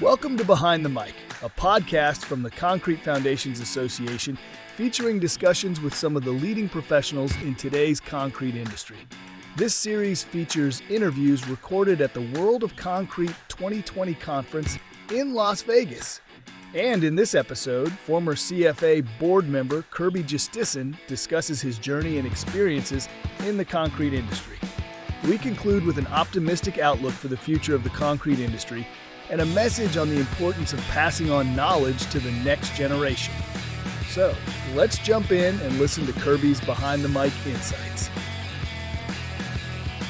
Welcome to Behind the Mic, a podcast from the Concrete Foundations Association featuring discussions with some of the leading professionals in today's concrete industry. This series features interviews recorded at the World of Concrete 2020 conference in Las Vegas. And in this episode, former CFA board member Kirby Justison discusses his journey and experiences in the concrete industry. We conclude with an optimistic outlook for the future of the concrete industry and a message on the importance of passing on knowledge to the next generation. So, let's jump in and listen to Kirby's Behind the Mic insights.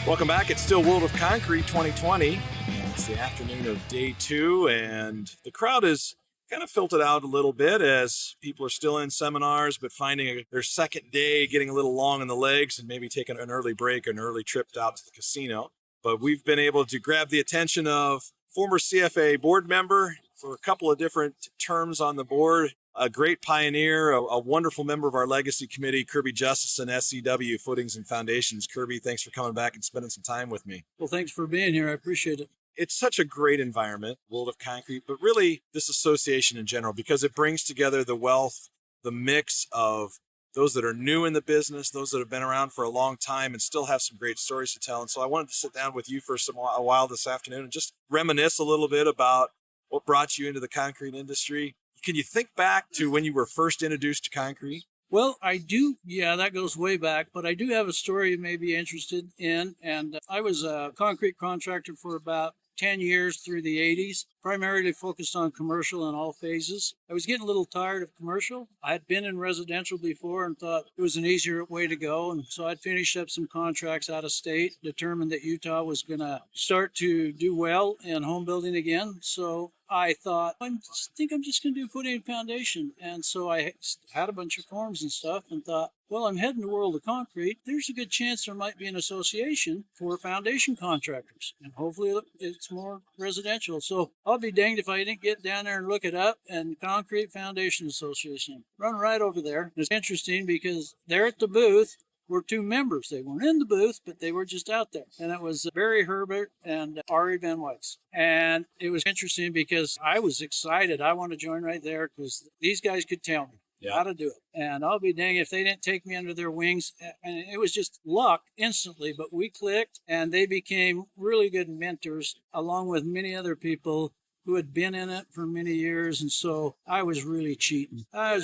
Welcome back. It's still World of Concrete 2020. And it's the afternoon of day 2, and the crowd is kind of filtered out a little bit as people are still in seminars, but finding their second day getting a little long in the legs and maybe taking an early break, an early trip out to the casino. But we've been able to grab the attention of former CFA board member for a couple of different terms on the board, a great pioneer, a wonderful member of our legacy committee, Kirby Justison, SCW Footings and Foundations. Kirby, thanks for coming back and spending some time with me. Well, thanks for being here. I appreciate it. It's such a great environment, World of Concrete, but really this association in general, because it brings together the wealth, the mix of those that are new in the business, those that have been around for a long time and still have some great stories to tell. And so I wanted to sit down with you for a while this afternoon and just reminisce a little bit about what brought you into the concrete industry. Can you think back to when you were first introduced to concrete? Well, I do. Yeah, that goes way back, but I do have a story you may be interested in. And I was a concrete contractor for about 10 years through the 80s, primarily focused on commercial in all phases. I was getting a little tired of commercial. I had been in residential before and thought it was an easier way to go. And so I'd finished up some contracts out of state, determined that Utah was going to start to do well in home building again. So I thought, I think I'm just going to do footing and foundation. And so I had a bunch of forms and stuff and thought, well, I'm heading to World of Concrete. There's a good chance there might be an association for foundation contractors. And hopefully it's more residential. So I'll be danged if I didn't get down there and look it up. And Concrete Foundation Association. Run right over there. It's interesting because there at the booth were two members. They weren't in the booth, but they were just out there. And it was Barry Herbert and Ari Van Weiss. And it was interesting because I was excited. I wanted to join right there because these guys could tell me how to do it. And I'll be dang if they didn't take me under their wings. And it was just luck instantly, but we clicked and they became really good mentors along with many other people who had been in it for many years. And so I was really cheating. I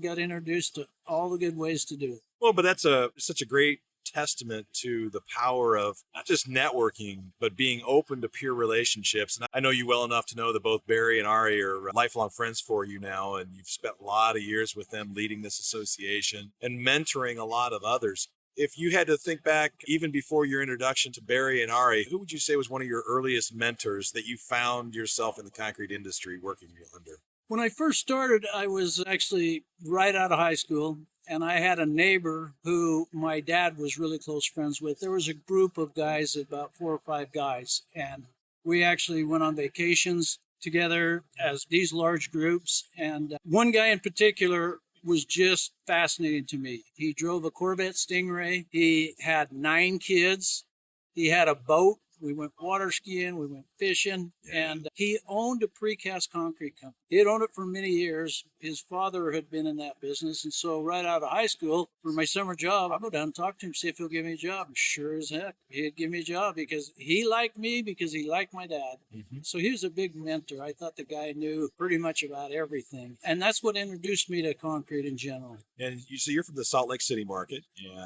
got introduced to all the good ways to do it. Well, but that's such a great testament to the power of not just networking, but being open to peer relationships. And I know you well enough to know that both Barry and Ari are lifelong friends for you now, and you've spent a lot of years with them leading this association and mentoring a lot of others. If you had to think back, even before your introduction to Barry and Ari, who would you say was one of your earliest mentors that you found yourself in the concrete industry working under? When I first started, I was actually right out of high school. And I had a neighbor who my dad was really close friends with. There was a group of guys, about 4 or 5 guys, and we actually went on vacations together as these large groups. And one guy in particular was just fascinating to me. He drove a Corvette Stingray. He had 9 kids. He had a boat. We went water skiing, we went fishing, and he owned a precast concrete company. He had owned it for many years. His father had been in that business, and so right out of high school, for my summer job, I'd go down and talk to him, see if he'll give me a job. And sure as heck, he'd give me a job because he liked me, because he liked my dad. Mm-hmm. So he was a big mentor. I thought the guy knew pretty much about everything, and that's what introduced me to concrete in general. And so you're from the Salt Lake City market,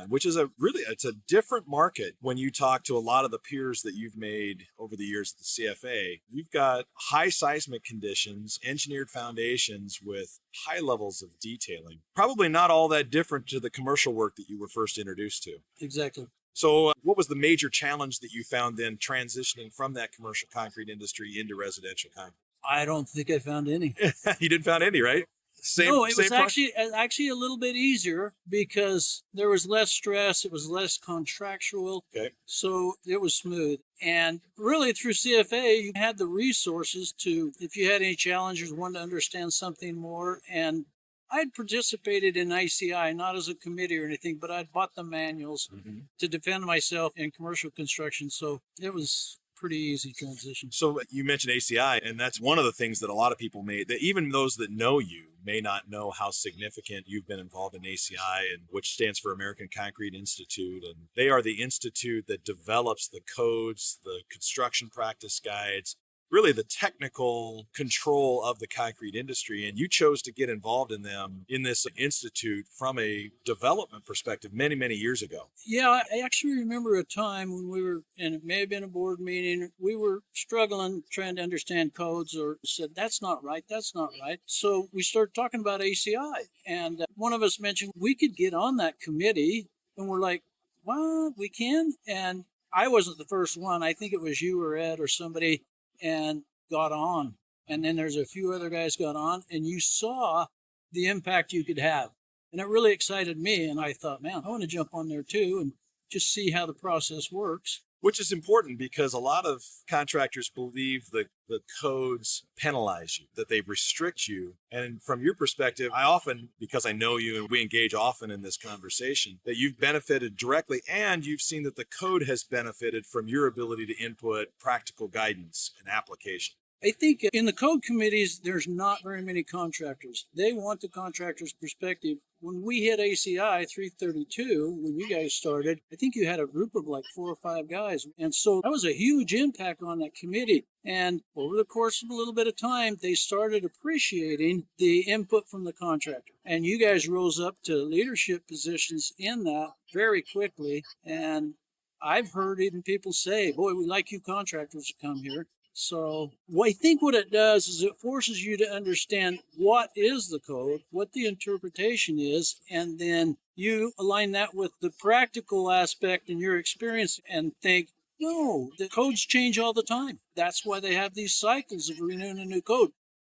which is it's a different market when you talk to a lot of the peers that you've made over the years at the CFA. You've got high seismic conditions, engineered foundations with high levels of detailing. Probably not all that different to the commercial work that you were first introduced to. Exactly. So what was the major challenge that you found then transitioning from that commercial concrete industry into residential concrete? I don't think I found any. You didn't find any, right? No, it was actually a little bit easier because there was less stress. It was less contractual. Okay. So it was smooth. And really through CFA, you had the resources to, if you had any challenges, wanted to understand something more. And I'd participated in ICI, not as a committee or anything, but I'd bought the manuals to defend myself in commercial construction. So it was pretty easy transition. So you mentioned ACI, and that's one of the things that a lot of people that even those that know you may not know how significant you've been involved in ACI, and which stands for American Concrete Institute. And they are the institute that develops the codes, the construction practice guides, really the technical control of the concrete industry. And you chose to get involved in them in this institute from a development perspective many, many years ago. Yeah, I actually remember a time when we were, and it may have been a board meeting, we were struggling trying to understand codes, or said, that's not right, that's not right. So we started talking about ACI, and one of us mentioned we could get on that committee, and we're like, well, we can? And I wasn't the first one. I think it was you or Ed or somebody, and got on. And then there's a few other guys got on, and you saw the impact you could have. And it really excited me. And I thought, man, I want to jump on there too and just see how the process works. Which is important because a lot of contractors believe that the codes penalize you, that they restrict you. And from your perspective, I often, because I know you and we engage often in this conversation, that you've benefited directly and you've seen that the code has benefited from your ability to input practical guidance and application. I think in the code committees, there's not very many contractors. They want the contractor's perspective. When we hit ACI 332, when you guys started, I think you had a group of like 4 or 5 guys. And so that was a huge impact on that committee. And over the course of a little bit of time, they started appreciating the input from the contractor. And you guys rose up to leadership positions in that very quickly. And I've heard even people say, boy, we like you contractors to come here. So I think what it does is it forces you to understand what is the code, what the interpretation is, and then you align that with the practical aspect in your experience and think, no, the codes change all the time. That's why they have these cycles of renewing a new code.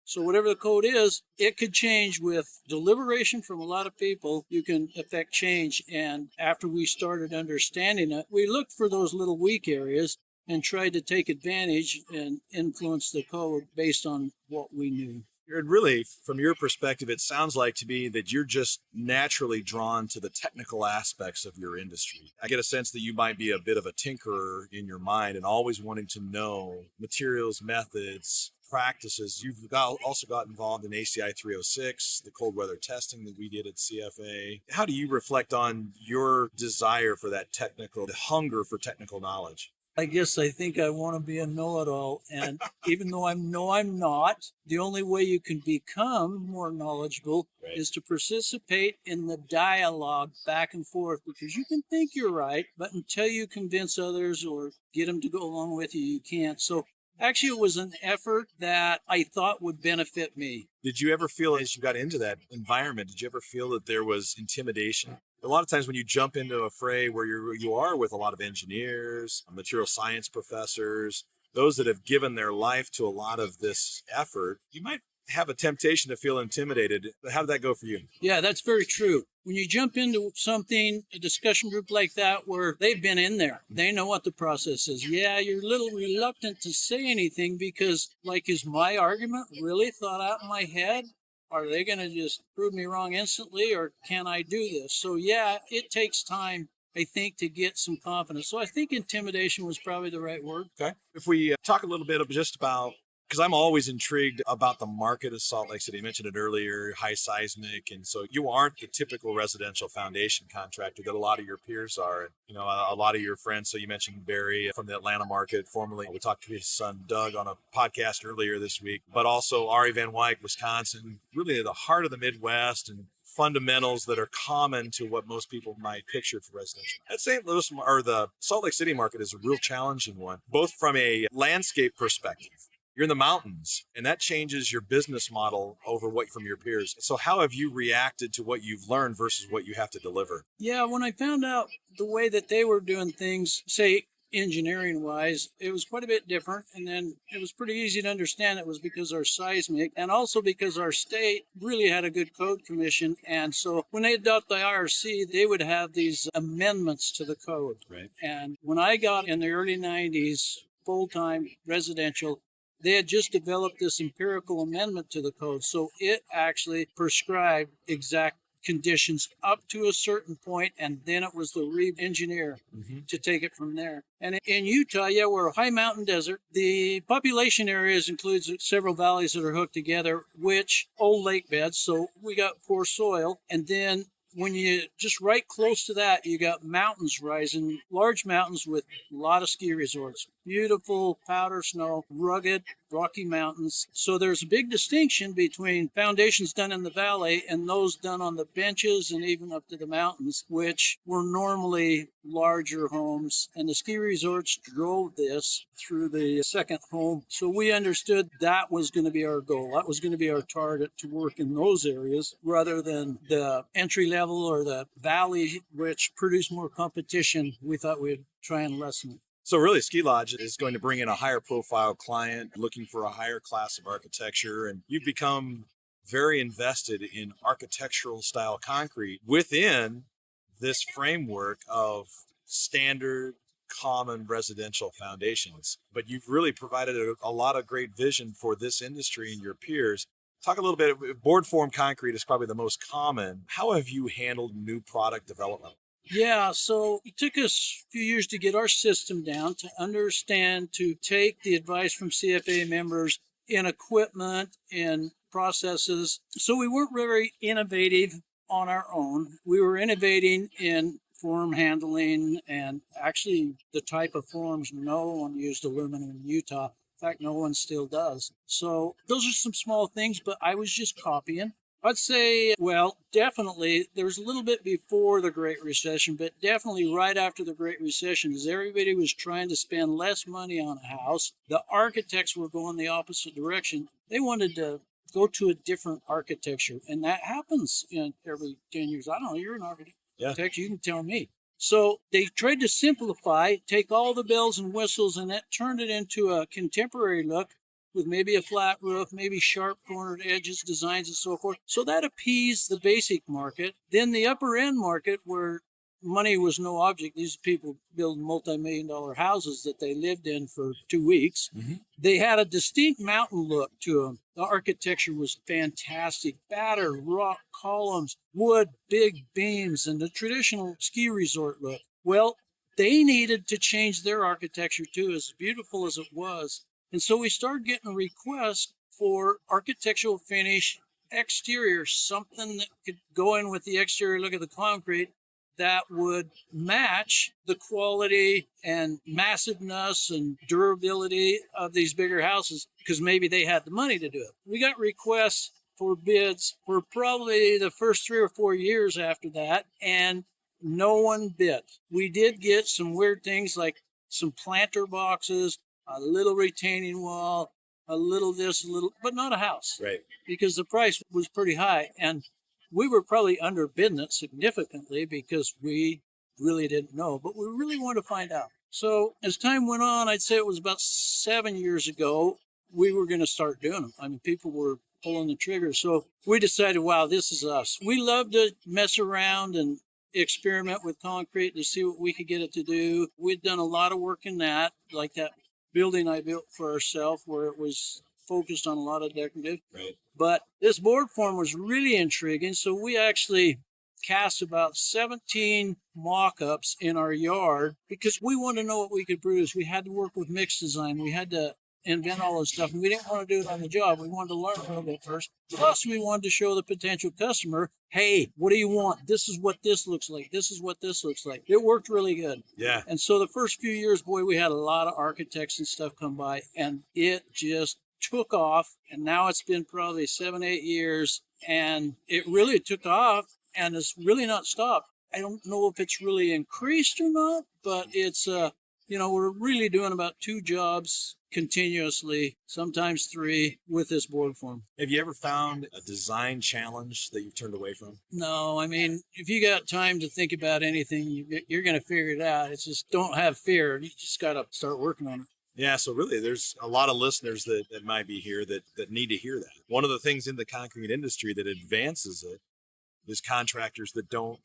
So whatever the code is, it could change with deliberation from a lot of people. You can affect change. And after we started understanding it, we looked for those little weak areas and tried to take advantage and influence the code based on what we knew. And really, from your perspective, it sounds like to me that you're just naturally drawn to the technical aspects of your industry. I get a sense that you might be a bit of a tinkerer in your mind and always wanting to know materials, methods, practices. You've also got involved in ACI 306, the cold weather testing that we did at CFA. How do you reflect on your desire for that technical, the hunger for technical knowledge? I guess I think I want to be a know-it-all. And even though I'm not, the only way you can become more knowledgeable is to participate in the dialogue back and forth, because you can think you're right, but until you convince others or get them to go along with you, you can't. So actually, it was an effort that I thought would benefit me. Did you ever feel, as you got into that environment, did you ever feel that there was intimidation? A lot of times when you jump into a fray where you are with a lot of engineers, material science professors, those that have given their life to a lot of this effort, you might have a temptation to feel intimidated. How did that go for you? Yeah, that's very true. When you jump into something, a discussion group like that, where they've been in there, they know what the process is. Yeah, you're a little reluctant to say anything because, like, is my argument really thought out in my head? Are they going to just prove me wrong instantly, or can I do this? So, yeah, it takes time, I think, to get some confidence. So I think intimidation was probably the right word. Okay. If we talk a little bit just about, because I'm always intrigued about the market of Salt Lake City. You mentioned it earlier, high seismic. And so you aren't the typical residential foundation contractor that a lot of your peers are. You know, a lot of your friends. So you mentioned Barry from the Atlanta market formerly. We talked to his son, Doug, on a podcast earlier this week, but also Ari Van Wyk, Wisconsin, really the heart of the Midwest and fundamentals that are common to what most people might picture for residential. At St. Louis, or the Salt Lake City market, is a real challenging one, both from a landscape perspective. You're in the mountains, and that changes your business model over what from your peers. So how have you reacted to what you've learned versus what you have to deliver? Yeah, when I found out the way that they were doing things, say engineering wise, it was quite a bit different. And then it was pretty easy to understand it was because our seismic, and also because our state really had a good code commission. And so when they adopt the IRC, they would have these amendments to the code. Right. And when I got in the early 90s, full-time residential, they had just developed this empirical amendment to the code. So it actually prescribed exact conditions up to a certain point, and then it was the re-engineer to take it from there. And in Utah, yeah, we're a high mountain desert. The population areas includes several valleys that are hooked together, which old lake beds, so we got poor soil. And then when you just right close to that, you got mountains rising, large mountains with a lot of ski resorts. Beautiful powder snow, rugged, rocky mountains. So there's a big distinction between foundations done in the valley and those done on the benches and even up to the mountains, which were normally larger homes. And the ski resorts drove this through the second home. So we understood that was going to be our goal. That was going to be our target, to work in those areas rather than the entry level or the valley, which produced more competition. We thought we'd try and lessen it. So really, Ski Lodge is going to bring in a higher profile client looking for a higher class of architecture. And you've become very invested in architectural style concrete within this framework of standard common residential foundations. But you've really provided a lot of great vision for this industry and your peers. Talk a little bit, board form concrete is probably the most common. How have you handled new product development? Yeah, so it took us a few years to get our system down, to understand, to take the advice from CFA members in equipment and processes. So we weren't very innovative on our own. We were innovating in form handling and actually the type of forms. No one used aluminum in Utah. In fact, no one still does. So those are some small things, but I was just copying. I'd say, well, definitely, there was a little bit before the Great Recession, but definitely right after the Great Recession, as everybody was trying to spend less money on a house, the architects were going the opposite direction. They wanted to go to a different architecture, and that happens in every 10 years. I don't know, you're an architect, Yeah. you can tell me. So they tried to simplify, take all the bells and whistles, and that turned it into a contemporary look, with maybe a flat roof, maybe sharp cornered edges, designs, and so forth. So that appeased the basic market. Then the upper end market, where money was no object, these people build multi-million-dollar houses that they lived in for 2 weeks. They had a distinct mountain look to them. The architecture was fantastic. Battered rock columns, wood, big beams, and the traditional ski resort look. Well, they needed to change their architecture too, as beautiful as it was. And so we started getting requests for architectural finish, exterior, something that could go in with the exterior look of the concrete that would match the quality and massiveness and durability of these bigger houses, because maybe they had the money to do it. We got requests for bids for probably the first 3 or 4 years after that, and no one bid. We did get some weird things like some planter boxes, a little retaining wall, a little this, a little, but not a house. Right. Because the price was pretty high. And we were probably underbidding it significantly because we really didn't know, but we really wanted to find out. So as time went on, I'd say it was about 7 years ago, we were going to start doing them. I mean, people were pulling the trigger. So we decided, wow, this is us. We love to mess around and experiment with concrete to see what we could get it to do. We'd done a lot of work in that, like that building I built for ourselves where it was focused on a lot of decorative. Right. But this board form was really intriguing, so we actually cast about 17 mock-ups in our yard because we wanted to know what we could produce. We had to work with mix design. We had to invent all this stuff, and we didn't want to do it on the job. We wanted to learn a little bit first. Plus, we wanted to show the potential customer, hey, what do you want? This is what this looks like. This is what this looks like. It worked really good. Yeah. And so the first few years, boy, we had a lot of architects and stuff come by, and it just took off. And now it's been probably 7, 8 years, and it really took off, and it's really not stopped. I don't know if it's really increased or not, but it's, we're really doing about 2 jobs continuously, sometimes 3, with this board form. Have you ever found a design challenge that you've turned away from? No, I mean, if you got time to think about anything, you're going to figure it out. It's just don't have fear. You just got to start working on it. Yeah, so really there's a lot of listeners that might be here that need to hear that. One of the things in the concrete industry that advances it is contractors that don't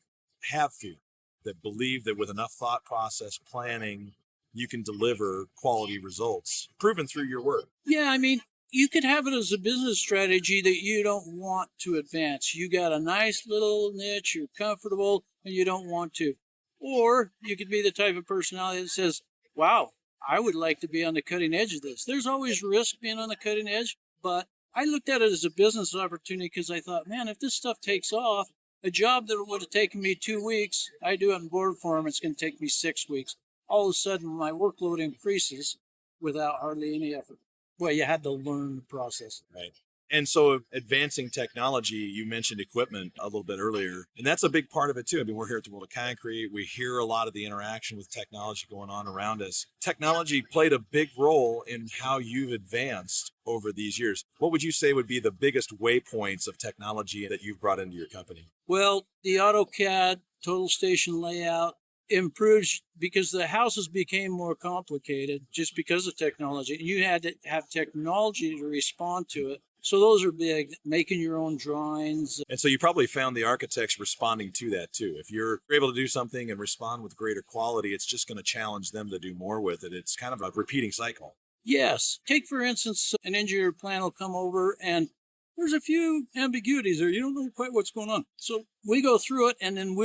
have fear, that believe that with enough thought process, planning, you can deliver quality results, proven through your work. Yeah, I mean, You could have it as a business strategy that you don't want to advance. You got a nice little niche, you're comfortable, and you don't want to. Or you could be the type of personality that says, wow, I would like to be on the cutting edge of this. There's always risk being on the cutting edge, but I looked at it as a business opportunity because I thought, man, if this stuff takes off, a job that would have taken me 2 weeks, I do it in board form, it's going to take me 6 weeks. All of a sudden, my workload increases without hardly any effort. Well, you had to learn the process. Right. And so advancing technology, you mentioned equipment a little bit earlier, and that's a big part of it too. I mean, we're here at the World of Concrete. We hear a lot of the interaction with technology going on around us. Technology played a big role in how you've advanced over these years. What would you say would be the biggest waypoints of technology that you've brought into your company? Well, the AutoCAD total station layout improves because the houses became more complicated just because of technology. And you had to have technology to respond to it. So those are big, making your own drawings. And so you probably found the architects responding to that too. If you're able to do something and respond with greater quality, it's just going to challenge them to do more with it. It's kind of a repeating cycle. Yes. Take, for instance, an engineer plan will come over and there's a few ambiguities there. You don't know quite what's going on. So we go through it and then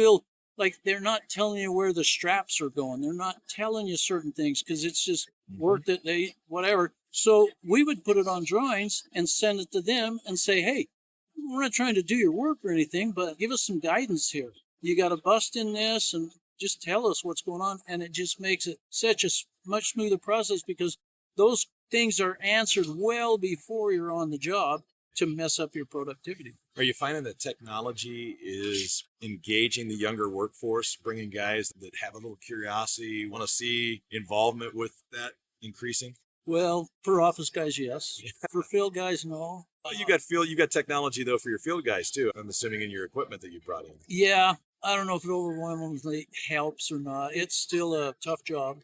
they're not telling you where the straps are going. They're not telling you certain things because it's just work that whatever. So we would put it on drawings and send it to them and say, hey, we're not trying to do your work or anything, but give us some guidance here. You got to bust in this and just tell us what's going on. And it just makes it such a much smoother process because those things are answered well before you're on the job to mess up your productivity. Are you finding that technology is engaging the younger workforce, bringing guys that have a little curiosity, want to see involvement with that increasing? Well, for office guys, yes. For field guys, no. You got technology though for your field guys too. I'm assuming in your equipment that you brought in. Yeah, I don't know if it overwhelmingly helps or not. It's still a tough job,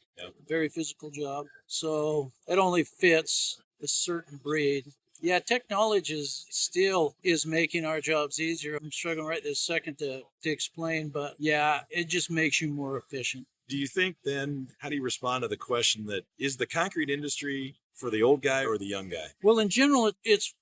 very physical job. So it only fits a certain breed. Yeah, technology still is making our jobs easier. I'm struggling right this second to explain, but yeah, it just makes you more efficient. Do you think then, how do you respond to the question that is the concrete industry for the old guy or the young guy? Well, in general, it's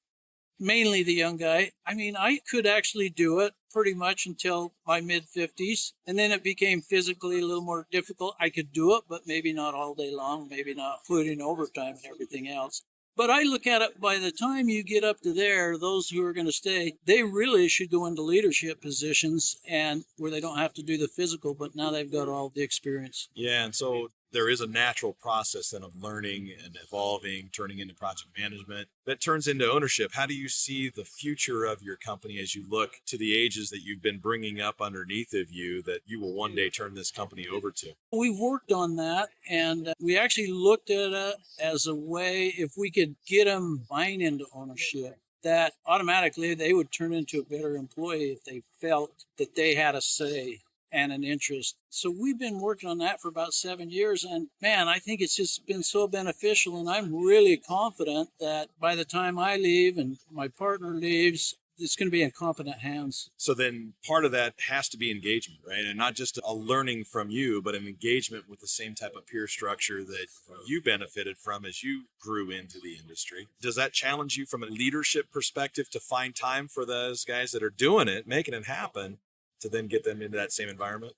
mainly the young guy. I mean, I could actually do it pretty much until my mid-50s, and then it became physically a little more difficult. I could do it, but maybe not all day long, maybe not including overtime and everything else. But I look at it, by the time you get up to there, those who are going to stay, they really should go into leadership positions and where they don't have to do the physical, but now they've got all the experience. Yeah, and so there is a natural process then of learning and evolving, turning into project management that turns into ownership. How do you see the future of your company as you look to the ages that you've been bringing up underneath of you that you will one day turn this company over to? We've worked on that, and we actually looked at it as a way, if we could get them buying into ownership, that automatically they would turn into a better employee if they felt that they had a say and an interest. So we've been working on that for about 7 years, and man, I think it's just been so beneficial, and I'm really confident that by the time I leave and my partner leaves, it's going to be in competent hands. So then part of that has to be engagement, right? And not just a learning from you, but an engagement with the same type of peer structure that you benefited from as you grew into the industry. Does that challenge you from a leadership perspective to find time for those guys that are doing it, making it happen, to then get them into that same environment?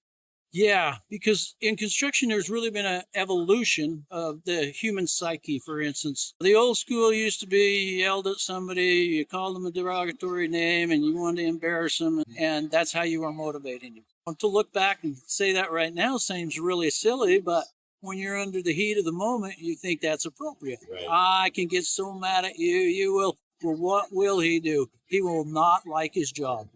Yeah, because in construction, there's really been an evolution of the human psyche, for instance. The old school used to be you yelled at somebody, you called them a derogatory name, and you wanted to embarrass them, and that's how you were motivating them. And to look back and say that right now seems really silly, but when you're under the heat of the moment, you think that's appropriate. Right. I can get so mad at you, you will. Well, what will he do? He will not like his job.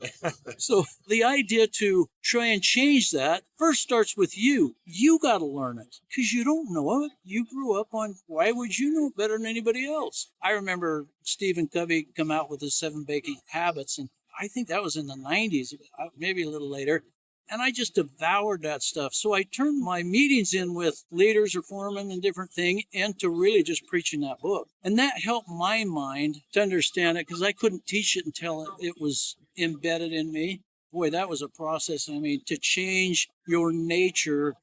So the idea to try and change that first starts with you. You got to learn it because you don't know it. You grew up on, why would you know it better than anybody else? I remember Stephen Covey come out with his 7 Basic Habits, and I think that was in the 90s, maybe a little later. And I just devoured that stuff. So I turned my meetings in with leaders or foremen and different things into really just preaching that book. And that helped my mind to understand it because I couldn't teach it until it was embedded in me. Boy, that was a process. I mean, to change your nature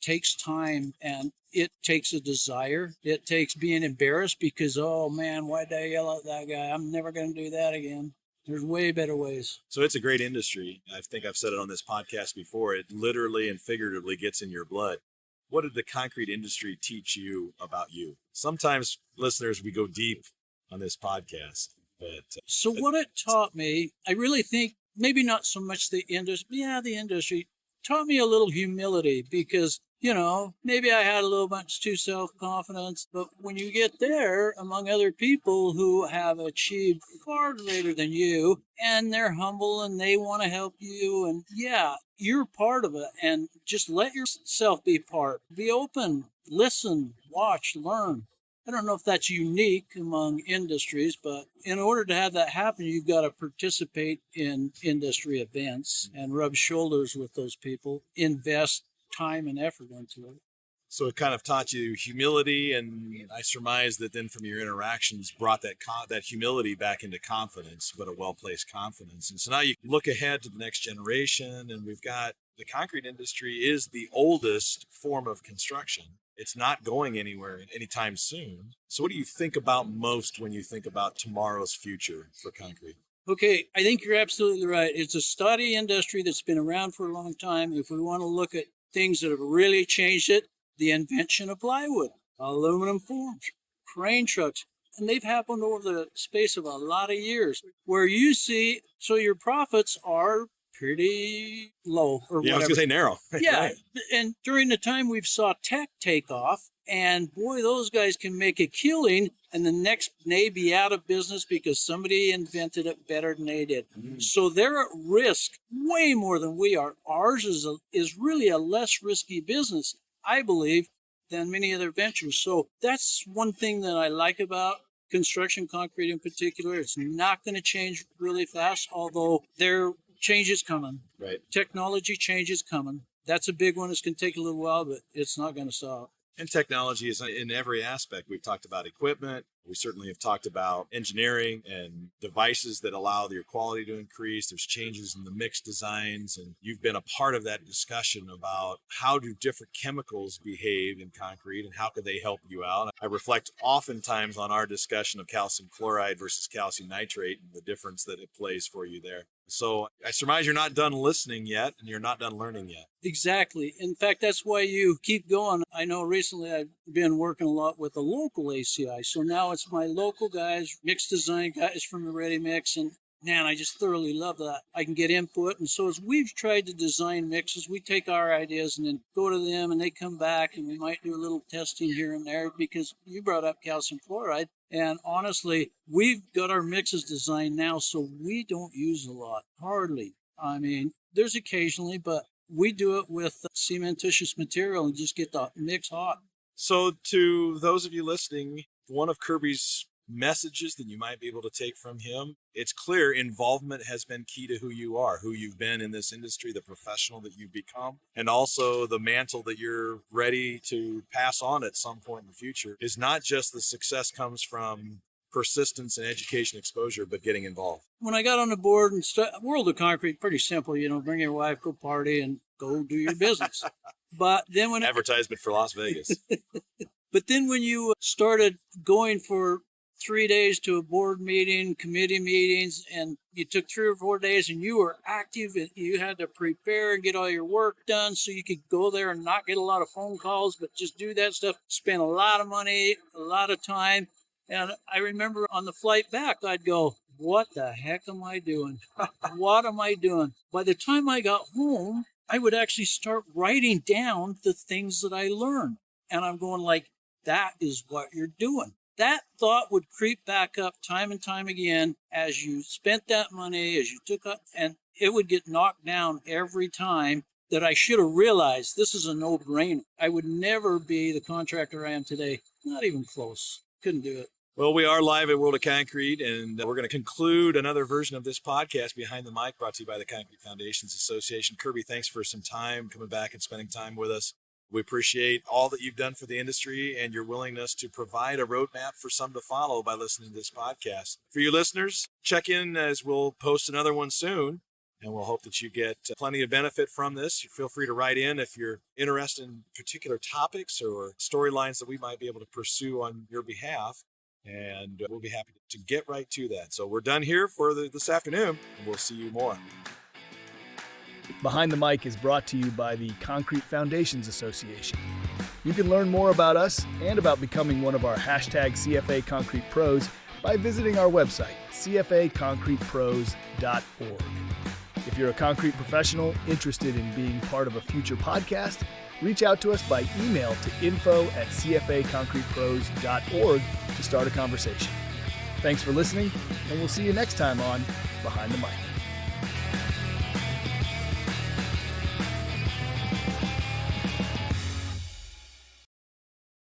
takes time. And It takes a desire. It takes being embarrassed because, oh man, why did I yell at that guy? I'm never going to do that again. There's way better ways. So it's a great industry. I think I've said it on this podcast before. It literally and figuratively gets in your blood. What did the concrete industry teach you about you? Sometimes, listeners, we go deep on this podcast. So what it taught me, I really think maybe not so much the industry. Yeah, the industry taught me a little humility because, maybe I had a little much too self-confidence. But when you get there among other people who have achieved far greater than you and they're humble and they want to help you and yeah, you're part of it and just let yourself be part. Be open, listen, watch, learn. I don't know if that's unique among industries, but in order to have that happen, you've got to participate in industry events and rub shoulders with those people, invest time and effort into it. So it kind of taught you humility, and I surmise that then from your interactions brought that humility back into confidence, but a well-placed confidence. And so now you look ahead to the next generation, and we've got the concrete industry is the oldest form of construction. It's not going anywhere anytime soon. So what do you think about most when you think about tomorrow's future for concrete? Okay, I think you're absolutely right. It's a steady industry that's been around for a long time. If we want to look at things that have really changed it, the invention of plywood, aluminum forms, crane trucks, and they've happened over the space of a lot of years where you see, so your profits are pretty low or whatever. Yeah, I was going to say narrow. Yeah, Right. and during the time we've saw tech take off, and boy, those guys can make a killing, and the next may be out of business because somebody invented it better than they did. So they're at risk way more than we are. Ours is really a less risky business, I believe, than many other ventures. So that's one thing that I like about construction concrete in particular. It's not going to change really fast, although change is coming. Right. Technology change is coming. That's a big one. It's going to take a little while, but it's not going to stop. And technology is in every aspect. We've talked about equipment. We certainly have talked about engineering and devices that allow your quality to increase. There's changes in the mix designs, and you've been a part of that discussion about how do different chemicals behave in concrete and how could they help you out. I reflect oftentimes on our discussion of calcium chloride versus calcium nitrate and the difference that it plays for you there. So I surmise you're not done listening yet and you're not done learning yet. Exactly. In fact, that's why you keep going. I know recently I've been working a lot with the local ACI. So now it's my local guys, mix design guys from the Ready Mix. And man, I just thoroughly love that. I can get input. And so as we've tried to design mixes, we take our ideas and then go to them and they come back and we might do a little testing here and there because you brought up calcium chloride. And honestly, we've got our mixes designed now so we don't use a lot, hardly. I mean, there's occasionally, but we do it with cementitious material and just get the mix hot. So to those of you listening, one of Kirby's messages that you might be able to take from him, it's clear involvement has been key to who you are, who you've been in this industry, the professional that you've become, and also the mantle that you're ready to pass on at some point in the future is not just the success comes from persistence and education exposure, but getting involved. When I got on the board and World of Concrete, pretty simple, bring your wife, go party and go do your business. But then when advertisement for Las Vegas. But then when you started going for 3 days to a board meeting, committee meetings, and you took 3 or 4 days and you were active and you had to prepare and get all your work done so you could go there and not get a lot of phone calls, but just do that stuff, spend a lot of money, a lot of time. And I remember on the flight back, I'd go, what the heck am I doing? What am I doing? By the time I got home, I would actually start writing down the things that I learned. And I'm going like, that is what you're doing. That thought would creep back up time and time again as you spent that money, as you took up, and it would get knocked down every time that I should have realized this is a no-brainer. I would never be the contractor I am today. Not even close. Couldn't do it. Well, we are live at World of Concrete, and we're going to conclude another version of this podcast, Behind the Mic, brought to you by the Concrete Foundations Association. Kirby, thanks for some time coming back and spending time with us. We appreciate all that you've done for the industry and your willingness to provide a roadmap for some to follow by listening to this podcast. For you listeners, check in as we'll post another one soon. and we'll hope that you get plenty of benefit from this. Feel free to write in if you're interested in particular topics or storylines that we might be able to pursue on your behalf, and we'll be happy to get right to that. So we're done here for this afternoon, and we'll see you more. Behind the Mic is brought to you by the Concrete Foundations Association. You can learn more about us and about becoming one of our #CFA Concrete Pros by visiting our website, cfaconcretepros.org. If you're a concrete professional interested in being part of a future podcast, reach out to us by email to info@cfaconcretepros.org to start a conversation. Thanks for listening, and we'll see you next time on Behind the Mic.